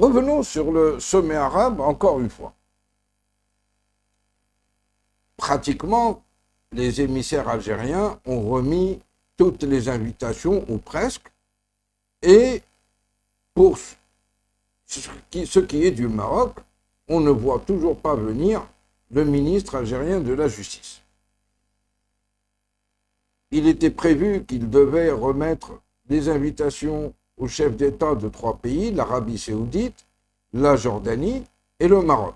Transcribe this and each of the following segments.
Revenons sur le sommet arabe encore une fois. Pratiquement, les émissaires algériens ont remis toutes les invitations, ou presque, et pour ce qui est du Maroc, on ne voit toujours pas venir le ministre algérien de la Justice. Il était prévu qu'il devait remettre des invitations aux chefs d'État de 3 pays, l'Arabie saoudite, la Jordanie et le Maroc.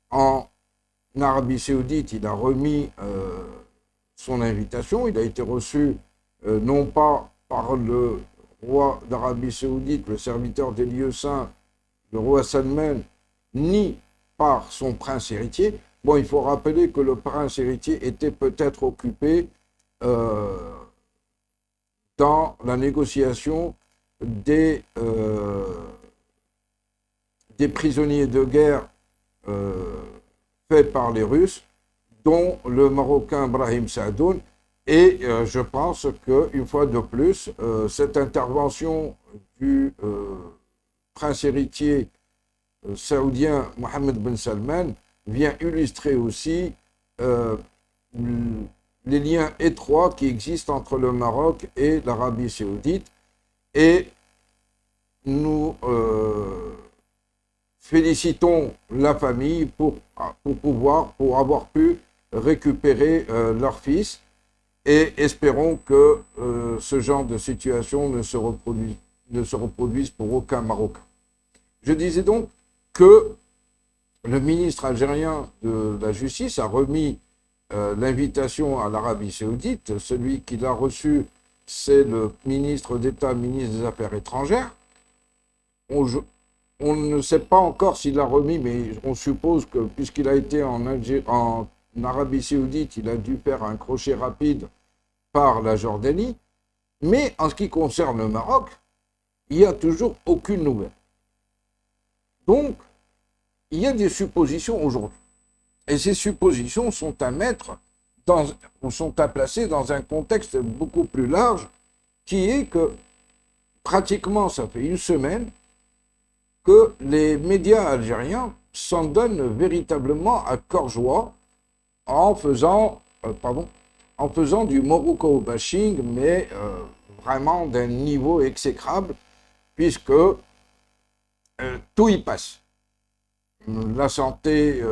En Arabie saoudite, il a remis son invitation, il a été reçu non pas par le roi d'Arabie saoudite, le serviteur des lieux saints, le roi Salman, ni par son prince héritier. Bon, il faut rappeler que le prince héritier était peut-être occupé dans la négociation des prisonniers de guerre faits par les Russes, dont le Marocain Brahim Saadoun. Et je pense qu'une fois de plus, cette intervention du prince héritier saoudien Mohammed Ben Salman vient illustrer aussi les liens étroits qui existent entre le Maroc et l'Arabie saoudite. Et nous félicitons la famille pour avoir pu récupérer leur fils et espérons que ce genre de situation ne se reproduise pour aucun Marocain. Je disais donc que le ministre algérien de la Justice a remis l'invitation à l'Arabie saoudite. Celui qui l'a reçu, c'est le ministre d'État, ministre des Affaires étrangères. On ne sait pas encore s'il l'a remis, mais on suppose que, puisqu'il a été en Arabie saoudite, il a dû faire un crochet rapide par la Jordanie. Mais en ce qui concerne le Maroc, il n'y a toujours aucune nouvelle. Donc, il y a des suppositions aujourd'hui. Et ces suppositions sont sont à placer dans un contexte beaucoup plus large, qui est que pratiquement, ça fait une semaine, que les médias algériens s'en donnent véritablement à cœur joie en faisant du Morocco bashing, mais vraiment d'un niveau exécrable, puisque tout y passe. La santé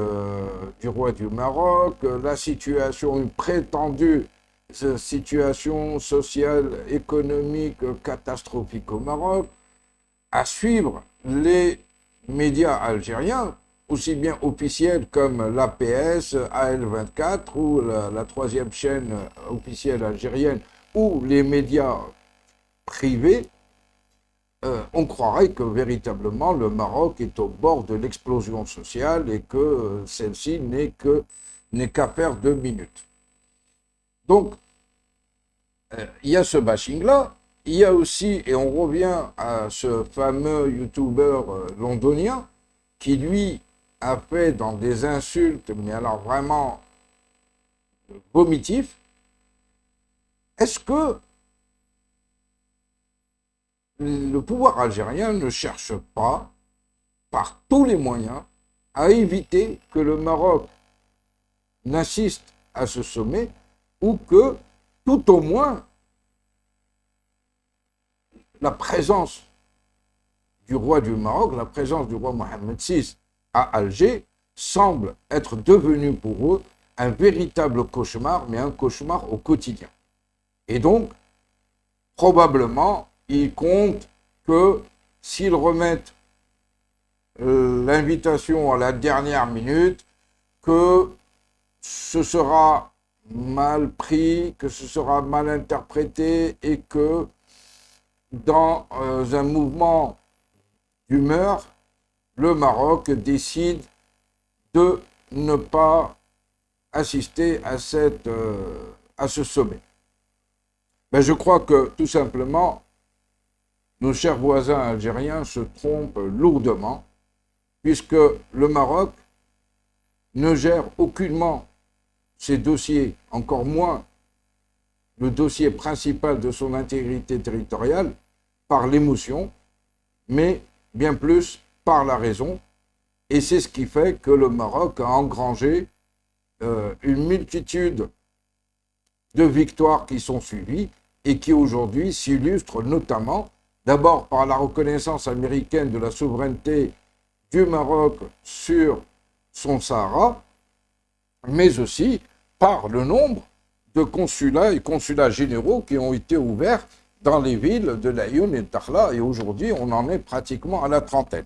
du roi du Maroc, la situation, une prétendue situation sociale, économique catastrophique au Maroc, à suivre les médias algériens, aussi bien officiels comme l'APS, AL24 ou la 3e chaîne officielle algérienne, ou les médias privés, on croirait que véritablement le Maroc est au bord de l'explosion sociale et que celle-ci n'est qu'affaire de minutes. Donc, il y a ce bashing-là. Il y a aussi, et on revient à ce fameux youtubeur londonien qui, lui, a fait dans des insultes, mais alors vraiment vomitifs. Est-ce que le pouvoir algérien ne cherche pas, par tous les moyens, à éviter que le Maroc n'assiste à ce sommet ou que, tout au moins, la présence du roi du Maroc, la présence du roi Mohammed VI à Alger, semble être devenue pour eux un véritable cauchemar, mais un cauchemar au quotidien. Et donc, probablement, ils comptent que s'ils remettent l'invitation à la dernière minute, que ce sera mal pris, que ce sera mal interprété et que dans un mouvement d'humeur, le Maroc décide de ne pas assister à ce sommet. Ben, je crois que tout simplement, nos chers voisins algériens se trompent lourdement, puisque le Maroc ne gère aucunement ses dossiers, encore moins le dossier principal de son intégrité territoriale, par l'émotion, mais bien plus par la raison, et c'est ce qui fait que le Maroc a engrangé une multitude de victoires qui sont suivies et qui aujourd'hui s'illustrent notamment d'abord par la reconnaissance américaine de la souveraineté du Maroc sur son Sahara, mais aussi par le nombre de consulats et consulats généraux qui ont été ouverts dans les villes de Laayoune et de Dakhla, et aujourd'hui on en est pratiquement à la trentaine.